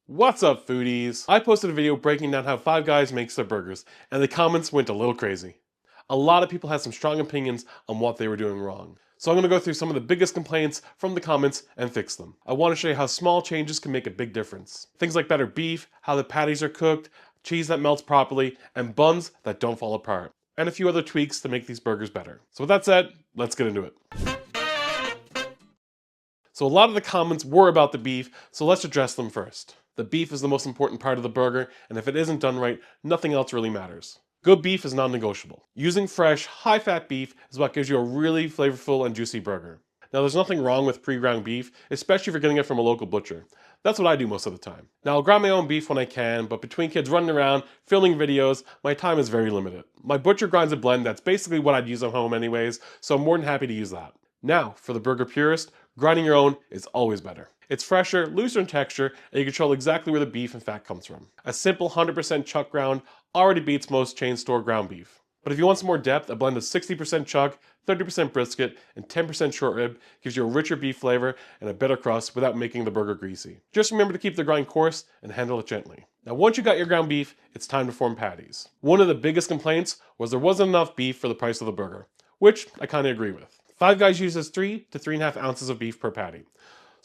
What's up, foodies? I posted a video breaking down how Five Guys makes their burgers, and the comments went a little crazy. A lot of people had some strong opinions on what they were doing wrong. So I'm going to go through some of the biggest complaints from the comments and fix them. I want to show you how small changes can make a big difference. Things like better beef, how the patties are cooked, cheese that melts properly, and buns that don't fall apart. And a few other tweaks to make these burgers better. So with that said, let's get into it. So a lot of the comments were about the beef, so let's address them first. The beef is the most important part of the burger, and if it isn't done right, nothing else really matters. Good beef is non-negotiable. Using fresh, high-fat beef is what gives you a really flavorful and juicy burger. Now there's nothing wrong with pre-ground beef, especially if you're getting it from a local butcher. That's what I do most of the time. Now I'll grind my own beef when I can, but between kids running around, filming videos, my time is very limited. My butcher grinds a blend that's basically what I'd use at home anyways, so I'm more than happy to use that. Now, for the burger purist, grinding your own is always better. It's fresher, looser in texture, and you control exactly where the beef and fat comes from. A simple 100% chuck ground already beats most chain store ground beef. But if you want some more depth, a blend of 60% chuck, 30% brisket, and 10% short rib gives you a richer beef flavor and a better crust without making the burger greasy. Just remember to keep the grind coarse and handle it gently. Now once you got your ground beef, it's time to form patties. One of the biggest complaints was there wasn't enough beef for the price of the burger, which I kind of agree with. Five Guys uses 3 to 3.5 ounces of beef per patty.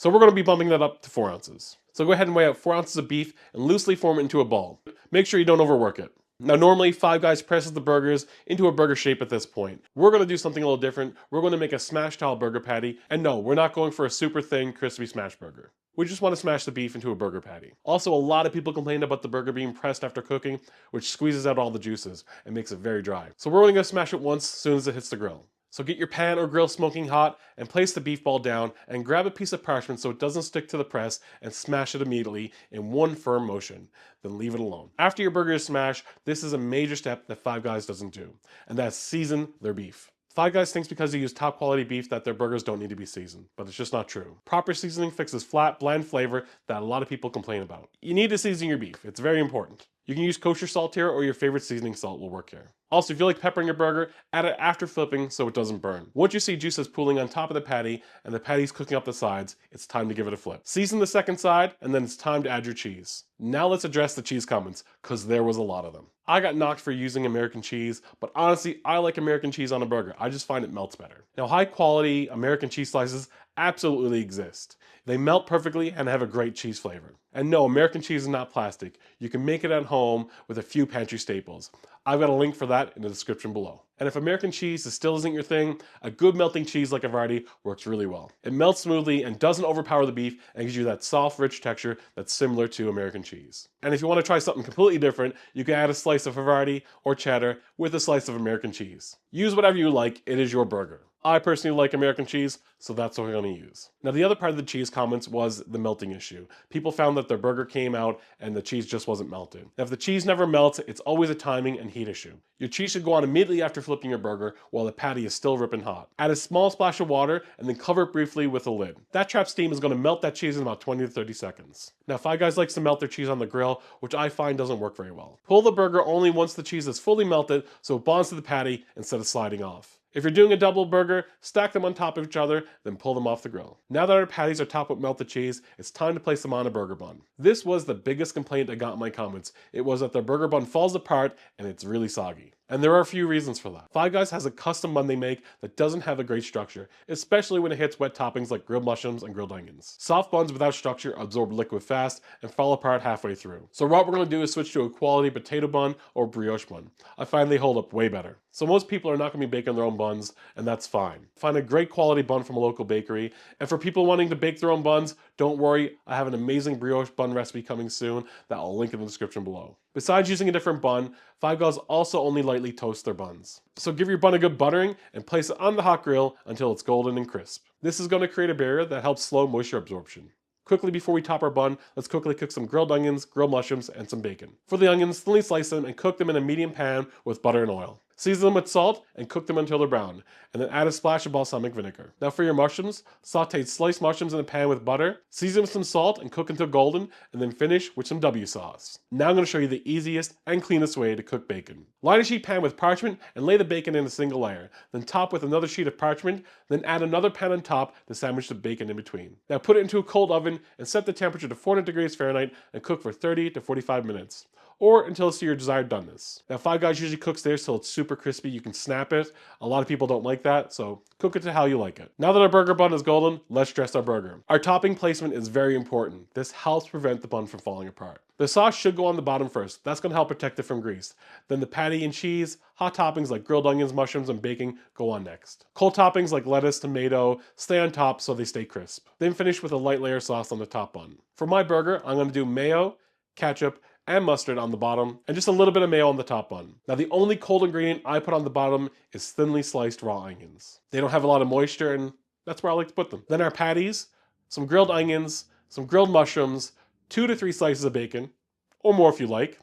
So we're going to be bumping that up to 4 ounces. So go ahead and weigh out 4 ounces of beef and loosely form it into a ball. Make sure you don't overwork it. Now normally Five Guys presses the burgers into a burger shape at this point. We're going to do something a little different. We're going to make a smash style burger patty. And no, we're not going for a super thin, crispy smash burger. We just want to smash the beef into a burger patty. Also, a lot of people complained about the burger being pressed after cooking, which squeezes out all the juices and makes it very dry. So we're only going to smash it once as soon as it hits the grill. So get your pan or grill smoking hot and place the beef ball down and grab a piece of parchment so it doesn't stick to the press and smash it immediately in one firm motion. Then leave it alone. After your burger is smashed, this is a major step that Five Guys doesn't do, and that's season their beef. Five Guys thinks because they use top quality beef that their burgers don't need to be seasoned, but it's just not true. Proper seasoning fixes flat, bland flavor that a lot of people complain about. You need to season your beef, it's very important. You can use kosher salt here or your favorite seasoning salt will work here. Also, if you like peppering your burger, add it after flipping so it doesn't burn. Once you see juices pooling on top of the patty and the patty's cooking up the sides, it's time to give it a flip. Season the second side and then it's time to add your cheese. Now let's address the cheese comments, because there was a lot of them. I got knocked for using American cheese, but honestly, I like American cheese on a burger. I just find it melts better. Now, high quality American cheese slices absolutely exist. They melt perfectly and have a great cheese flavor. And no, American cheese is not plastic. You can make it at home with a few pantry staples. I've got a link for that in the description below. And if American cheese still isn't your thing, a good melting cheese like Havarti works really well. It melts smoothly and doesn't overpower the beef and gives you that soft, rich texture that's similar to American cheese. And if you want to try something completely different, you can add a slice of Havarti or cheddar with a slice of American cheese. Use whatever you like, it is your burger. I personally like American cheese, so that's what we're going to use. Now the other part of the cheese comments was the melting issue. People found that their burger came out and the cheese just wasn't melted. Now if the cheese never melts, it's always a timing and heat issue. Your cheese should go on immediately after flipping your burger while the patty is still ripping hot. Add a small splash of water and then cover it briefly with a lid. That trapped steam is going to melt that cheese in about 20 to 30 seconds. Now Five Guys likes to melt their cheese on the grill, which I find doesn't work very well. Pull the burger only once the cheese is fully melted so it bonds to the patty instead of sliding off. If you're doing a double burger, stack them on top of each other, then pull them off the grill. Now that our patties are topped with melted cheese, it's time to place them on a burger bun. This was the biggest complaint I got in my comments. It was that the burger bun falls apart and it's really soggy. And there are a few reasons for that. Five Guys has a custom bun they make that doesn't have a great structure, especially when it hits wet toppings like grilled mushrooms and grilled onions. Soft buns without structure absorb liquid fast and fall apart halfway through. So what we're going to do is switch to a quality potato bun or brioche bun. I find they hold up way better. So most people are not going to be baking their own buns, and that's fine. Find a great quality bun from a local bakery. And for people wanting to bake their own buns, don't worry, I have an amazing brioche bun recipe coming soon that I'll link in the description below. Besides using a different bun, Five Guys also only lightly toast their buns. So give your bun a good buttering and place it on the hot grill until it's golden and crisp. This is going to create a barrier that helps slow moisture absorption. Quickly before we top our bun, let's quickly cook some grilled onions, grilled mushrooms, and some bacon. For the onions, thinly slice them and cook them in a medium pan with butter and oil. Season them with salt and cook them until they're brown, and then add a splash of balsamic vinegar. Now for your mushrooms, saute sliced mushrooms in a pan with butter, season with some salt and cook until golden, and then finish with some W sauce. Now I'm going to show you the easiest and cleanest way to cook bacon. Line a sheet pan with parchment and lay the bacon in a single layer, then top with another sheet of parchment, then add another pan on top to sandwich the bacon in between. Now put it into a cold oven and set the temperature to 400 degrees Fahrenheit and cook for 30 to 45 minutes. Or until it's to your desired doneness. Now Five Guys usually cooks theirs till it's super crispy, you can snap it. A lot of people don't like that, so cook it to how you like it. Now that our burger bun is golden, let's dress our burger. Our topping placement is very important. This helps prevent the bun from falling apart. The sauce should go on the bottom first. That's going to help protect it from grease. Then the patty and cheese, hot toppings like grilled onions, mushrooms, and bacon go on next. Cold toppings like lettuce, tomato stay on top so they stay crisp. Then finish with a light layer of sauce on the top bun. For my burger, I'm going to do mayo, ketchup, and mustard on the bottom, and just a little bit of mayo on the top bun. Now the only cold ingredient I put on the bottom is thinly sliced raw onions. They don't have a lot of moisture, and that's where I like to put them. Then our patties, some grilled onions, some grilled mushrooms, 2 to 3 slices of bacon, or more if you like,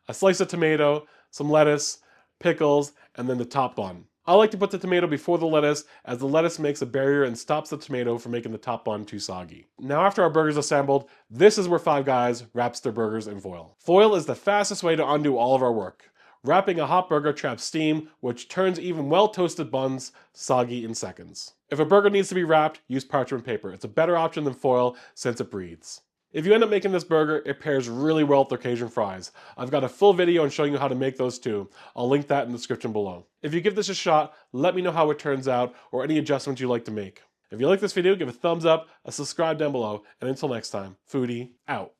a slice of tomato, some lettuce, pickles, and then the top bun. I like to put the tomato before the lettuce, as the lettuce makes a barrier and stops the tomato from making the top bun too soggy. Now after our burger's assembled, this is where Five Guys wraps their burgers in foil. Foil is the fastest way to undo all of our work. Wrapping a hot burger traps steam, which turns even well-toasted buns soggy in seconds. If a burger needs to be wrapped, use parchment paper. It's a better option than foil since it breathes. If you end up making this burger, it pairs really well with their Cajun fries. I've got a full video on showing you how to make those too. I'll link that in the description below. If you give this a shot, let me know how it turns out or any adjustments you'd like to make. If you like this video, give a thumbs up, a subscribe down below, and until next time, Foodie out.